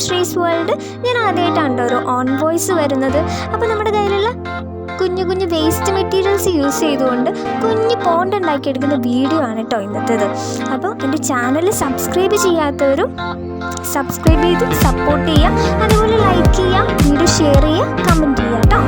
ശ്രീസ് world. ഞാൻ ആദ്യമായിട്ടാണ് കേട്ടോ ഒരു ഓൺ വോയിസ് വരുന്നത്. അപ്പോൾ നമ്മുടെ കയ്യിലുള്ള കുഞ്ഞു കുഞ്ഞു വേസ്റ്റ് മെറ്റീരിയൽസ് യൂസ് ചെയ്തുകൊണ്ട് കുഞ്ഞു പോണ്ട് ഉണ്ടാക്കിയെടുക്കുന്ന വീഡിയോ ആണ് കേട്ടോ ഇന്നത്തേത്. അപ്പോൾ എൻ്റെ ചാനൽ സബ്സ്ക്രൈബ് ചെയ്യാത്തവരും സബ്സ്ക്രൈബ് ചെയ്ത് സപ്പോർട്ട് ചെയ്യുക. അതുപോലെ ലൈക്ക് ചെയ്യുക, വീഡിയോ ഷെയർ ചെയ്യുക, കമൻറ്റ് ചെയ്യുക കേട്ടോ.